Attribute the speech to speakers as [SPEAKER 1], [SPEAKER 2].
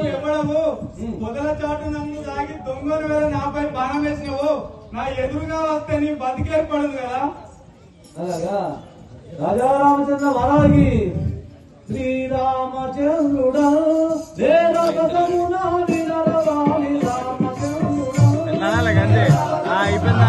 [SPEAKER 1] ఎవడవు మొదల చాటు నన్ను తాగి దొంగలు వేరే నాపై బాణం వేసినవు నా ఎదురుగా వస్తే నీ బతికేర్పడదు కదా.
[SPEAKER 2] అలాగా రాజా రామచంద్ర మహారాజుకి శ్రీరామచంద్రుడా అయిపోయిందా